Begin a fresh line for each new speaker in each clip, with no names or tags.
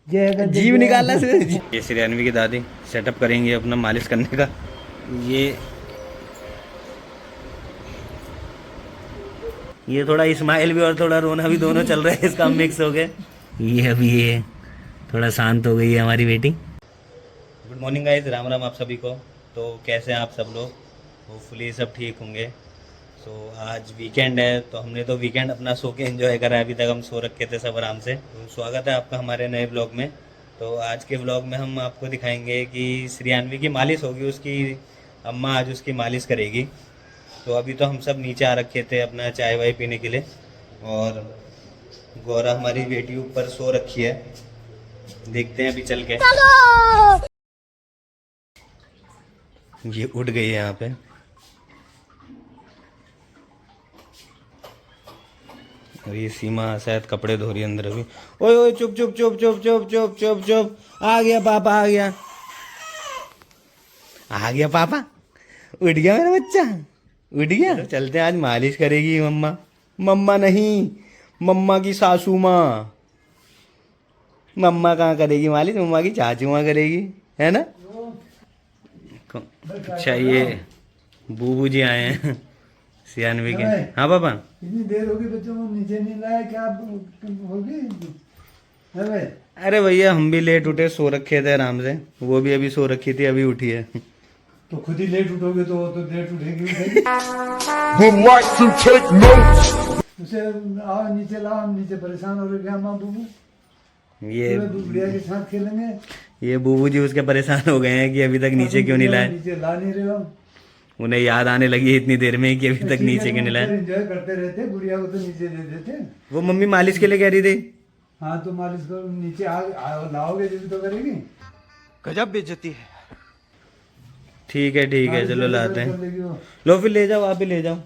जीव निकालना से। ये श्रेयान्वी की दादी सेटअप करेंगे अपना मालिश करने का। ये थोड़ा इस्माइल भी और थोड़ा रोना भी दोनों चल रहे हैं, इसका मिक्स हो गए। ये अभी ये थोड़ा शांत हो गई है हमारी बेटी। Good morning guys, Ram Ram आप सभी को। तो कैसे हैं आप सब लोग? होपफुली सब ठीक होंगे। सो आज वीकेंड है, तो हमने तो वीकेंड अपना सो के एंजॉय करा है। अभी तक हम सो रखे थे सब आराम से। तो स्वागत है आपका हमारे नए ब्लॉग में। तो आज के ब्लॉग में हम आपको दिखाएंगे कि श्रेयान्वी की मालिश होगी, उसकी अम्मा आज उसकी मालिश करेगी। तो अभी तो हम सब नीचे आ रखे थे अपना चाय वाय पीने के लिए, और गौरा हमारी बेटी ऊपर सो रखी है। देखते हैं अभी चल के। ये उठ गई है यहाँ पे। और ये सीमा शायद कपड़े धो रही है अंदर अभी। ओए ओए चुप चुप चुप चुप चुप चुप चुप चुप। आ गया पापा, आ गया, आ गया पापा। उठ गया मेरा बच्चा, उठ गया। चलते हैं, आज मालिश करेगी मम्मा। मम्मा नहीं, मम्मा की सासू माँ। मम्मा कहाँ करेगी मालिश? मम्मा की चाचू माँ करेगी, है ना? अच्छा, ये बूबू जी आए हैं श्रेयान्वी के। हाँ पापा।
इतनी देर होगी, बच्चों को नीचे नहीं लाया, क्या होगी?
अरे भैया हम भी लेट उठे, सो रखे थे आराम से। वो भी अभी सो रखी थी, अभी उठी है।
तो खुद ही लेट उठोगे तो वो तो लेट उठेगी। उसे आओ नीचे लाओ, हम नीचे परेशान हो रहे हैं माँ बूबू।
ये
बुढ़िया के साथ खेलेंगे।
ये बूबू जी उसके परेशान हो गए हैं कि अभी तक नीचे क्यों नहीं लाए।
नीचे ला नहीं रहे हो।
उन्हें याद आने लगी है इतनी देर में कि अभी तक नीचे क्यों नहीं लाए।
एंजॉय करते रहते, गुड़िया को तो नीचे दे देते।
वो मम्मी मालिश के लिए कह रही थी।
हाँ तो मालिश करो, नीचे लाओगे जब तो करेगी।
गजब बेइज्जती है।
ठीक है चलो लाते हैं। लो फिर ले जाओ, आप ही ले जाओ।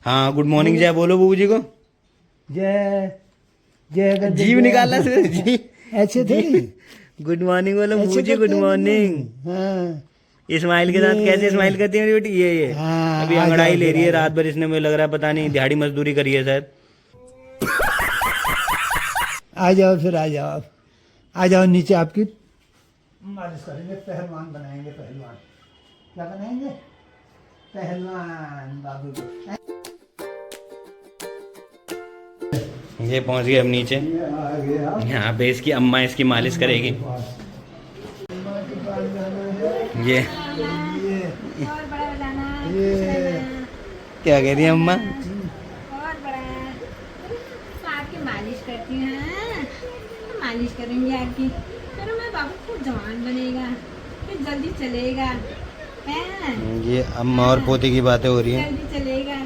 हाँ गुड मॉर्निंग जय बोलो बूबू जी को।
जय जय
जीव निकालना से जी।
ऐसे थे।
गुड मॉर्निंग बोलो बूबू जी, गुड मॉर्निंग।
हाँ
स्माइल के साथ कैसे स्माइल करती है मेरी बेटी? ये
हाँ,
अभी अंगड़ाई ले रही है रात भर। इसने मुझे लग रहा है पता नहीं दिहाड़ी मजदूरी करी है शायद।
आ जाओ फिर, आ जाओ, आ जाओ नीचे। आपकी मालिश करेंगे, पहलवान बनाएंगे। पहलवान क्या बनाएंगे? पहलवान बाबू को।
ये पहुंच गए अब नीचे।
आ गया।
यहाँ पे इसकी अम्मा इसकी मालिश करेगी। ये
और बड़ा बनाना,
ये
क्या कह रही है अम्मा?
और बड़ा तो आपकी मालिश करती हैं। तो मालिश करेंगे आपकी, फिर मैं बाबू खूब जवान बनेगा, फिर जल्दी चलेगा हैं?
ये अम्मा और पोती की बातें हो रही हैं।
जल्दी चलेगा।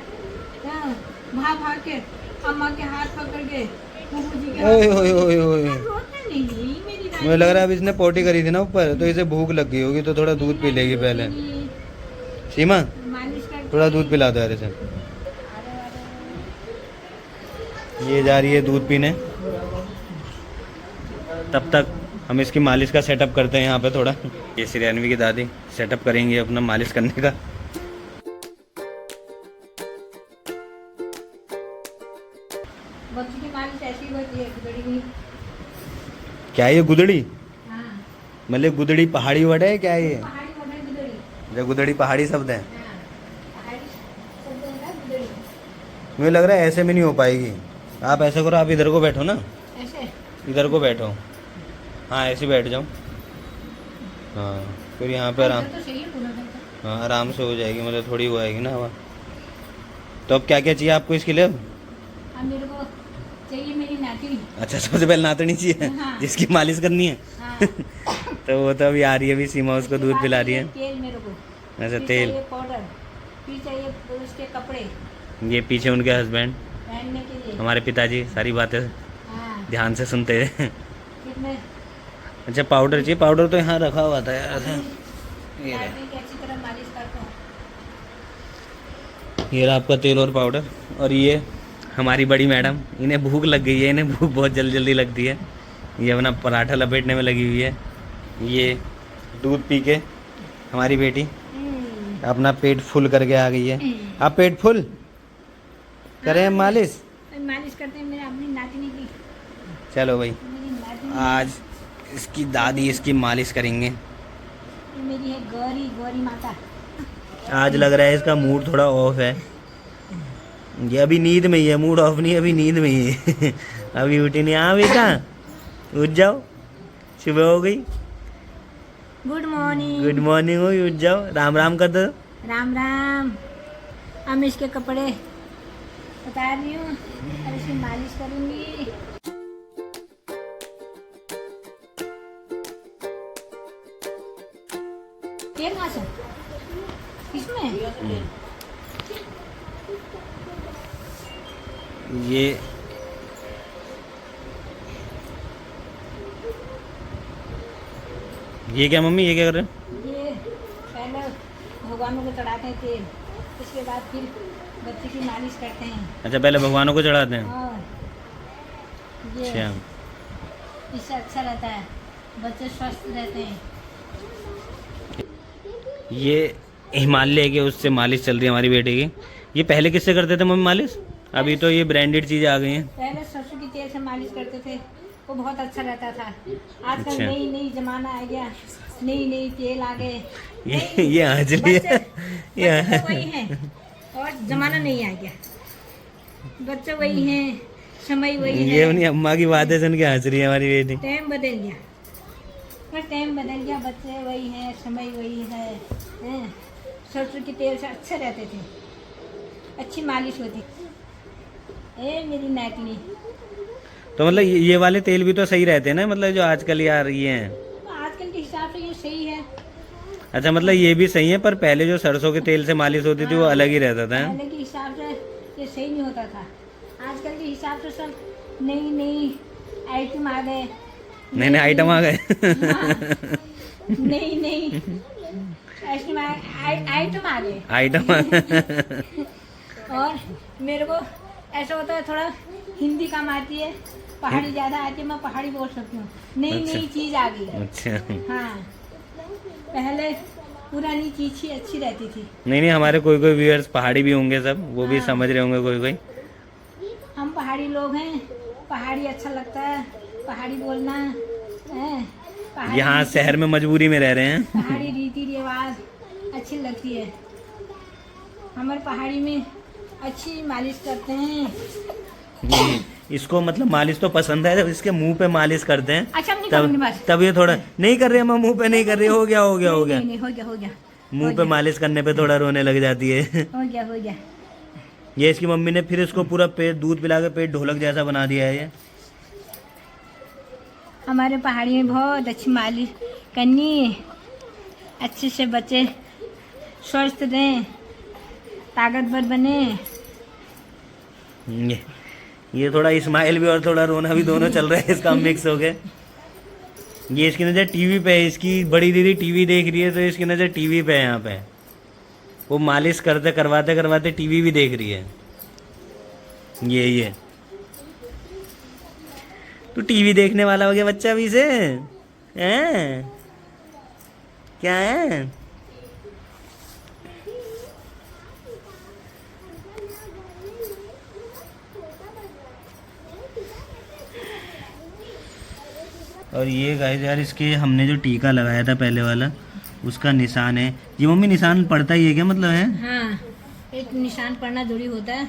हाँ, भाग भाग के अम्मा के हाथ पकड़ के बूबू जी के
ओए
हाथ
ओए ओए ओए।
रोते नहीं मेरी
मुझे लग रहा है अब इसने पोटी करी थी ना ऊपर, तो इसे भूख लग गई होगी, तो थोड़ा दूध पी लेगी पहले। सीमा
मालिश कर।
थोड़ा दूध पिला दो यार इसे। ये जा रही है दूध पीने। तब तक हम इसकी मालिश का सेटअप करते हैं यहाँ पे थोड़ा। ये श्रेयान्वी की दादी सेटअप करेंगी अपना मालिश करने का।
बच्ची की मालिश ऐसी होती है, गुदड़ी की।
क्या है ये गुदड़ी?
हाँ,
मतलब गुदड़ी पहाड़ी वर्ड है क्या ये?
पहाड़ी मोटर गुदड़ी।
जो गुदड़ी पहाड़ी शब्द है।
हाँ, पहाड़ी शब्द है ना गुदड़ी।
मुझे लग रहा है ऐसे में नहीं हो पाएगी। आप ऐसा करो, आप इधर को बैठो ना,
ऐसे
इधर को बैठो। हाँ ऐसे बैठ जाओ। हाँ फिर यहाँ पे आराम,
तो सही है पूरा करता।
हाँ आराम से हो जाएगी, मतलब थोड़ी वो आएगी ना हवा। तो अब क्या क्या चाहिए आपको इसके लिए?
अब मेरे को चाहिए मेरी नाती।
अच्छा सबसे पहले नातनी चाहिए,
हाँ।
जिसकी मालिश करनी है।
हाँ।
तो वो तो अभी आ रही है, अभी सीमा उसको
उसके
दूध
बाद
पिला रही है।
तेल मेरे को।
अच्छा
फिर
तेल।
चाहिए पाउडर, फिर चाहिए उसके कपड़े
ये पीछे उनके हस्बैंड,
पहनने के लिए।
हमारे पिताजी सारी बातें
हाँ,
ध्यान से सुनते हैं।
फिर मैं
अच्छा पाउडर चाहिए? पाउडर तो यहाँ रखा हुआ था यार ऐसा। ये रहा।
नाती की अच्छी तरह मालिश करता हूँ।
ये रहा आपका तेल और पाउडर। और ये हमारी बड़ी मैडम, इन्हें भूख लग गई है, इन्हें भूख बहुत जल्दी लगती है। ये अपना पराठा लपेटने में लगी हुई है। ये दूध पी के हमारी बेटी अपना पेट फुल करके आ गई है। आप पेट फुल करें हम मालिश?
मालिश करते हैं मेरे अपनी नातिनी की।
चलो भाई,
मेरी नातिनी
आज इसकी दादी इसकी मालिश करेंगे।
ये मेरी है गौरी, गौरी माता।
आज लग रहा है इसका मूड थोड़ा ऑफ है। ये अभी नींद में ही है, मूड ऑफ नहीं, अभी नींद में ही है। अभी उठी नहीं। हाँ बेटा, उठ जाओ, सुबह हो गई।
Good morning.
गुड मॉर्निंग हो, उठ जाओ, राम राम कर दो।
राम राम। अब मैं इसके कपड़े उतार रही हूँ और इसकी मालिश करूँगी। तेल माशा इसमें
ये क्या मम्मी, ये क्या कर रहे हो?
ये पहले भगवानों को चढ़ाते हैं तेल, इसके बाद फिर बच्चे की मालिश करते हैं।
अच्छा, पहले भगवानों को चढ़ाते हैं।
और ये
अच्छा,
इससे अच्छा रहता है, बच्चे स्वस्थ रहते हैं।
ये हिमालय के उससे मालिश चल रही है हमारी बेटे की। ये पहले किससे करते थे मम्मी मालिश? अभी तो ये ब्रांडेड चीजें आ गई हैं।
पहले सरसों की तेल से मालिश करते थे, वो बहुत अच्छा रहता था। आजकल
अच्छा।
नई नई जमाना आ गया, नई नई तेल आ गए।
ये आंचली है। ये
बच्चे तो वही हैं और जमाना नहीं आ गया। बच्चे वही हैं, समय वही
ये
है।
अपनी अम्मा की बातें सुन के हंस रही है हमारी बेटी।
टाइम बदल गया, पर टाइम बदल गया, बच्चे वही हैं, समय वही है। हैं? सरसों के तेल से अच्छे रहते थे, अच्छी मालिश होती। ए मेरी नातनी,
तो मतलब ये वाले तेल भी तो सही रहते हैं ना, मतलब जो आजकल आ रही हैं।
तो आजकल के हिसाब से ये सही है।
अच्छा, मतलब ये भी सही है, पर पहले जो सरसों के तेल से मालिश होती थी वो अलग ही रहता था।
पहले के हिसाब से ये सही नहीं होता था। आजकल के हिसाब से सब नई नई आइटम आ गए।
नए नए आइटम आ गए।
नई नई आइटम आ गए।
आइटम
और मेरे को ऐसा होता है, थोड़ा हिंदी कम आती है, पहाड़ी ज़्यादा आती है, मैं पहाड़ी बोल सकती हूँ। नई नई चीज़ आ गई।
अच्छा,
हाँ, पहले पुरानी चीज़ ही अच्छी रहती थी।
नहीं, हमारे कोई कोई व्यूअर्स पहाड़ी भी होंगे सब, वो भी
हाँ।
समझ रहे होंगे कोई कोई।
हम पहाड़ी लोग हैं, पहाड़ी अच्छा लगता है, पहाड़ी बोलना है। पहाड़ी
यहाँ शहर में मजबूरी में रह रहे हैं।
पहाड़ी रीति रिवाज अच्छी लगती है। हमारे पहाड़ी में अच्छी मालिश करते हैं।
इसको मतलब मालिश तो पसंद है, जब इसके मुंह पे मालिश करते हैं
अच्छा, नहीं करूँगी
तब
बस।
तब ये थोड़ा नहीं कर रहे, मैं मुंह पे नहीं कर रही। हो गया हो गया हो गया।
नहीं, हो गया, हो गया,
मुंह पे मालिश करने पे थोड़ा रोने लग जाती है।
हो गया, हो गया।
ये इसकी मम्मी ने फिर इसको पूरा पेट दूध पिला के पेट ढोलक जैसा बना दिया है ये।
हमारे पहाड़ी में बहुत अच्छी मालिश करनी, अच्छे से बच्चे स्वस्थ रहें, ताकतवर बने।
ये थोड़ा इस्माइल भी और थोड़ा रोना भी दोनों चल रहा है इसका मिक्स हो गए। ये इसकी नज़र टीवी पे है, इसकी बड़ी दीदी टीवी देख रही है, तो इसकी नज़र टीवी पे है। यहाँ पे वो मालिश करते करवाते करवाते टीवी भी देख रही है। ये तू टीवी देखने वाला हो गया बच्चा अभी से, हैं? क्या है? और ये गाइस यार, इसके हमने जो टीका लगाया था पहले वाला, उसका निशान है। ये मम्मी निशान पड़ता ही है क्या, मतलब है?
हाँ, एक निशान पड़ना जरूरी होता है,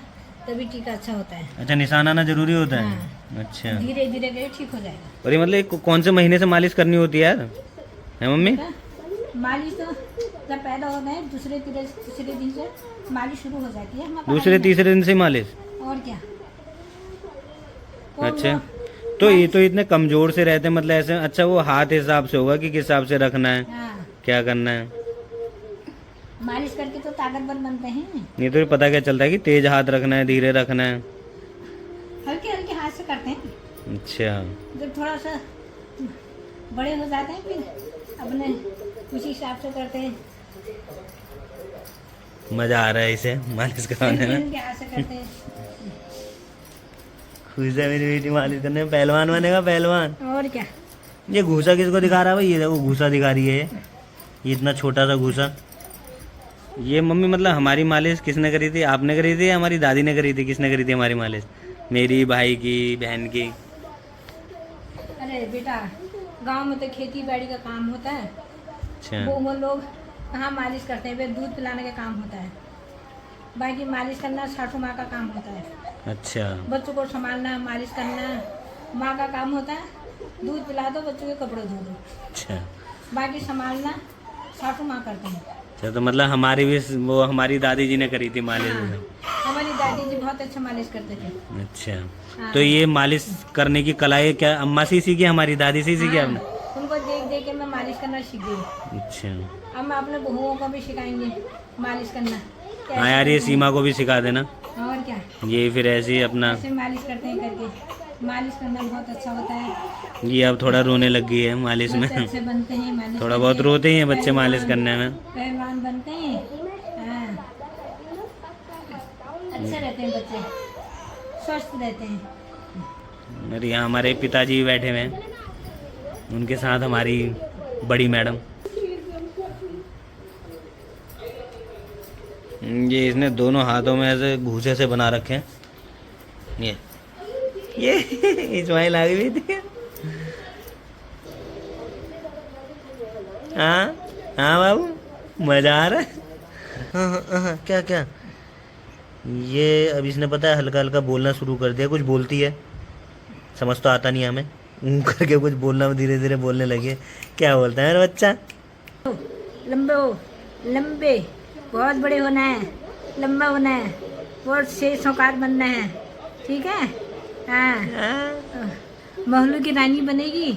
तभी टीका अच्छा होता है।
अच्छा, निशान आना जरूरी होता है।
हाँ।
अच्छा,
धीरे धीरे करके ठीक हो जाएगा।
और ये मतलब कौन से महीने से मालिश करनी होती है यार, है मम्मी?
मालिश तो जब पैदा होता है दूसरे तीसरे दिन से मालिश शुरू हो जाती है हमारे
दूसरे
पहाड़ी
तीसरे दिन से मालिश?
में। और क्या।
अच्छा, तो ये तो इतने कमजोर से रहते हैं, मतलब ऐसे। अच्छा, वो हाथ हिसाब से होगा कि किस हिसाब से रखना है,
हाँ,
क्या करना है।
मालिश करके तो ताकतवर बनते हैं।
नहीं तो पता क्या चलता है कि तेज हाथ रखना है, धीरे रखना है।
हल्के हल्के हाथ से करते हैं।
अच्छा,
जब थोड़ा सा बड़े हो जाते हैं फिर अपने उसी हिसाब से करते हैं।
मजा आ रहा है इसे मालिश करवाने
हल्के
में।
हल्के हाथ से करते हैं।
खुश है मेरी बेटी मालिश करने में, पहलवान बनेगा पहलवान।
और क्या।
ये घूसा किसको दिखा रहा है भाई? ये देखो घूसा दिखा रही है ये इतना छोटा सा घूसा। ये मम्मी मतलब हमारी मालिश किसने करी थी? आपने करी थी या हमारी दादी ने करी थी? किसने करी थी हमारी मालिश? मेरी, भाई की, बहन की।
अरे बेटा, गांव में तो खेती बाड़ी का काम होता है,
अच्छा।
वो लोग कहाँ मालिश करते हैं, वे दूध पिलाने का काम होता है। बाकी मालिश करना सासू माँ का काम होता है।
अच्छा।
बच्चों को संभालना, मालिश करना माँ का काम होता है। दूध पिला दो, बच्चों के कपड़े धो दो,
अच्छा।
बाकी संभालना सासू माँ करते हैं।
अच्छा, तो मतलब हमारी भी वो हमारी दादी जी ने करी थी मालिश।
हाँ, हमारी दादी जी बहुत अच्छा मालिश करते थे।
अच्छा।
हाँ।
तो ये मालिश करने की कला ये क्या अम्मा से ही सीखी, हमारी दादी से ही सीखी
हाँ,
आपने?
उनको देख देख के मैं मालिश करना सीख गई।
अच्छा।
अब मैं अपने बहुओं को भी सिखाएंगे मालिश करना।
हाँ यार, ये सीमा को भी सिखा देना।
और क्या,
ये फिर ऐसे ही अपना,
ऐसे मालिश करते हैं करके। मालिश करना बहुत अच्छा होता है।
ये अब थोड़ा रोने लग गई है मालिश में।
बच्चे अच्छे बनते हैं मालिश
थोड़ा
करके।
बहुत रोते ही हैं बच्चे मालिश
पहलवान-
करने में।
पहलवान बनते हैं। हाँ, अच्छे रहते हैं बच्चे, स्वस्थ रहते हैं।
और यहाँ हमारे पिताजी भी बैठे हुए हैं, उनके साथ हमारी बड़ी मैडम। ये इसने दोनों हाथों में ऐसे घूसे से बना रखे हैं। ये इस्माइल आ गई थी। हाँ हाँ बाबू, मजा आ रहा है। हाँ हाँ हाँ, क्या क्या ये अब इसने पता है हल्का हल्का बोलना शुरू कर दिया। कुछ बोलती है, समझ तो आता नहीं हमें, करके कुछ बोलना, धीरे धीरे बोलने लगे। क्या बोलता है मेरा बच्चा?
लंबे हो, लंबे, बहुत बड़े होना है, लंबा होना है, बहुत शेर सौकार बनना है, ठीक है? हाँ, महलू की रानी बनेगी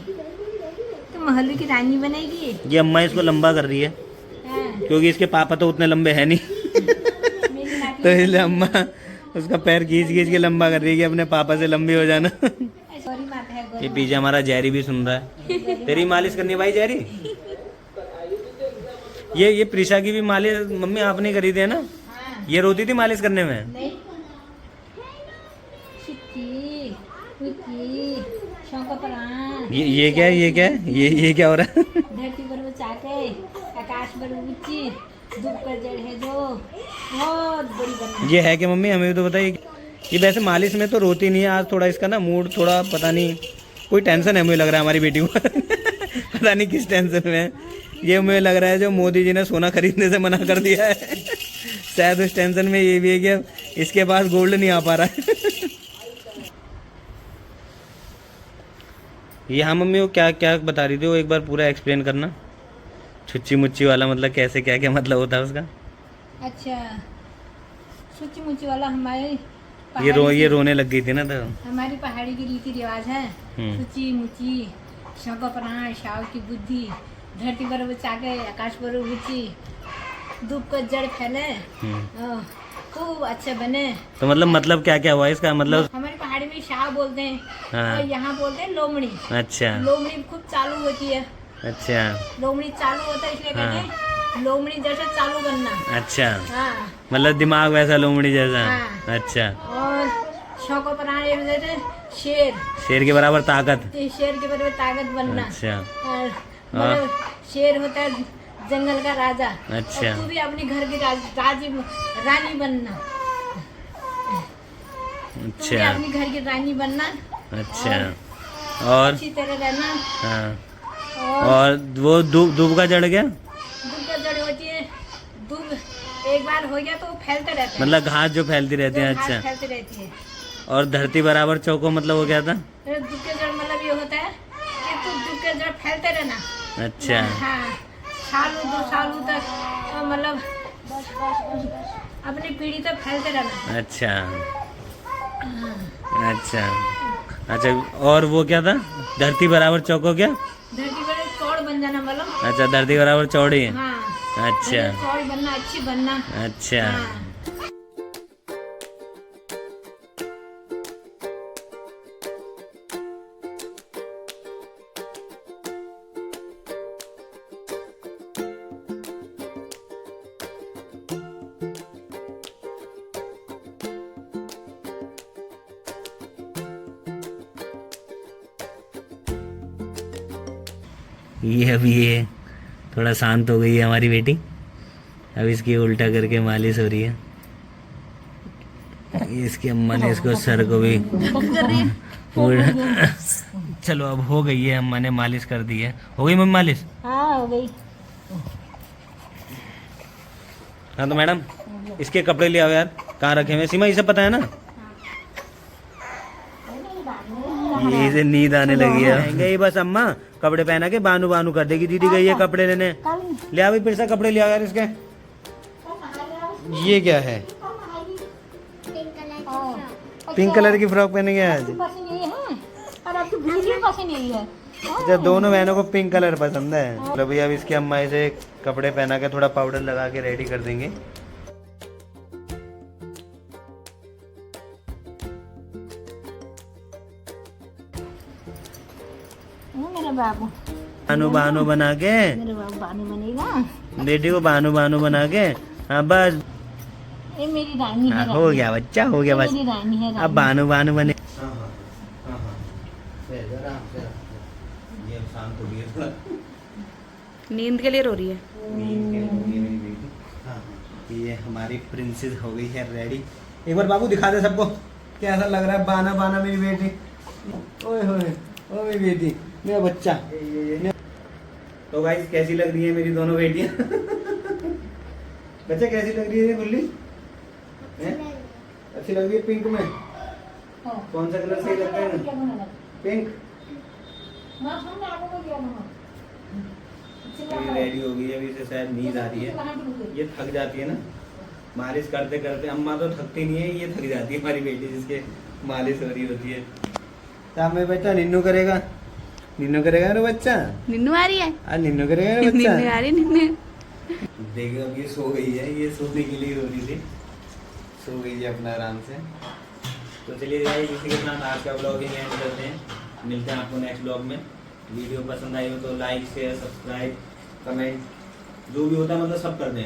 तो महलू की रानी बनेगी।
ये अम्मा इसको लंबा कर रही है,
हाँ,
क्योंकि इसके पापा तो उतने लंबे हैं नहीं।
मेरी नाती
तो इसलिए अम्मा उसका पैर खींच खींच के लंबा कर रही है कि अपने पापा से लंबी हो जाना।
गौरी माता है, गौरी
ये पीछे हमारा जैरी भी सुन रहा है। तेरी मालिश करनी है भाई जैरी? ये प्रिशा की भी मालिश मम्मी आपने करी थी है ना?
हाँ,
ये रोती थी मालिश करने में।
नहीं, चिट्टी, विक्की, शौका परान,
ये क्या है? ये क्या है? ये क्या हो रहा है?
धरती पर बचा के, आकाश पर ऊंची, धूप पर जड़ है जो बहुत बड़ी बनना।
ये है कि मम्मी हमें भी तो बताइए। ये वैसे मालिश में तो रोती नहीं है, आज थोड़ा इसका ना मूड थोड़ा पता नहीं, कोई टेंशन है मुझे लग रहा है हमारी बेटी को। पता नहीं किस टेंशन में है। ये मुझे लग रहा है जो मोदी जी ने सोना खरीदने से मना कर दिया है, शायद उस टेंशन में ये भी है कि अब इसके पास गोल्ड नहीं आ पा रहा है। ये हाँ मम्मी, वो क्या क्या बता रही थी, वो एक बार पूरा एक्सप्लेन करना। छुच्ची मुच्ची वाला मतलब कैसे, क्या क्या मतलब होता है उसका?
अच्छा, सुची मुची वाला हमारे
ये रोने लग गई थी ना तो।
हमारी पहाड़ी की रीति रिवाज है। सुची मुची, शौका प्राण, शाव की बुद्धि, धरती पर बचा के, आकाश पर ऊंची, धूप का जड़ फैले, खूब अच्छे बने।
तो मतलब क्या क्या हुआ इसका मतलब?
हमारी पहाड़ी में शाव बोलते हैं।
हाँ।
और यहाँ बोलते हैं लोमड़ी।
अच्छा
लोमड़ी खूब चालू होती है।
अच्छा
लोमड़ी चालू होता है, इसलिए कहते हैं लोमड़ी जैसा चालू बनना।
अच्छा,
हाँ,
मतलब दिमाग वैसा लोमड़ी जैसा।
हाँ।
अच्छा,
और शौको प्राण ये बोलते शेर,
शेर के बराबर ताकत।
शेर के बराबर ताकत बनना।
अच्छा
और मतलब शेर होता है जंगल का राजा।
अच्छा।
और तू भी अपने घर की रानी बनना। तू भी
अच्छा
अपनी घर की रानी बनना।
अच्छा। और
अच्छी तरह रहना।
हाँ,
और
और वो दूब का जड़ गया,
दूब का जड़ होती है। दूब एक बार हो गया तो वो फैलते रहते हैं।
मतलब घास जो फैलती रहती है।
जो घास
अच्छा,
फैलती रहती है।
और धरती बराबर चौको मतलब वो क्या था?
फिर दूब के जड़ मतलब ये होता है कि तू दूब के जड़ फैलते रहना।
अच्छा
हाँ, सालों 2 सालों तक मतलब अपनी पीढ़ी तक फैलते रहना।
अच्छा अच्छा अच्छा। और वो क्या था? धरती बराबर चौको क्या?
धरती पर चौड़ बन जाना मतलब।
अच्छा, धरती बराबर चौड़ी।
हाँ,
अच्छा
चौड़ बनना, अच्छी बनना।
अच्छा।
हाँ।
ये अभी ये थोड़ा शांत हो गई है हमारी बेटी। अब इसकी उल्टा करके मालिश हो रही है। ये इसकी अम्मा ने इसको सर को भी चलो अब हो गई है, अम्मा ने मालिश कर दी है। हो गई मम्मी मालिश?
हाँ हो गई।
हाँ तो मैडम इसके कपड़े ले आओ यार, कहाँ रखे हुए? सीमा ये सब पता है ना? ये से नींद आने लगी है। गई बस अम्मा कपड़े पहना के बानू बानू कर देगी। दीदी गई है कपड़े लेने। ले आओ फिर से कपड़े ले आओ यार इसके। ये क्या है? पिंक कलर की फ्रॉक पहनेंगे आज?
और आपकी वीडियो पसंद यही है।
अच्छा दोनों बहनों को पिंक कलर पसंद है। मतलब भैया अब इसकी अम्मा इसे कपड़े पहना के थोड़ा पाउडर लगा के रेडी कर देंगे।
मेरा बाबू
बानू बानू बना के,
मेरा बाबू बानू बनेगा।
बेटी को बानू बानू बना के। हाँ बस
ये मेरी रानी है।
हो गया बच्चा, हो गया बस।
मेरी रानी है।
अब बानू बानू बने।
नींद के लिए रो रही है।
ये हमारी प्रिंसेस हो गई है रेडी। एक बार बाबू दिखा दे सबको कैसा लग रहा है बाना बाना मेरी बेटी। ओए होए ओ मेरी बेटी, मेरा बच्चा। तो गाइस कैसी लग रही है मेरी दोनों बेटियां? बच्चा कैसी लग रही है ये गुल्ली? अच्छी लग रही है पिंक में? कौन सा कलर सही लगता है? पिंक। रेडी हो गई है, अभी से शायद नींद आ रही है। ये थक जाती है ना मालिश करते करते। अम्मा तो थकती नहीं है, ये थक जाती है हमारी बेटी जिसके मालिश हो रही होती है। शाम में बच्चा निन्नू करेगा, निन्नू करेगा ना बच्चा?
निन्नू आ रही है?
निन्नू करेगा ना बच्चा?
निन्नू आ रही है, निन्नू।
देखो अब ये सो गई है, ये सोने के लिए रो रही थी, सो गई है अपना आराम से। तो चलिए गाइस इसी के साथ आज का ब्लॉग यहीं एंड करते हैं। मिलते हैं आपको नेक्स्ट ब्लॉग में। वीडियो पसंद आई हो तो लाइक शेयर सब्सक्राइब कमेंट जो भी होता है मतलब सब कर दें।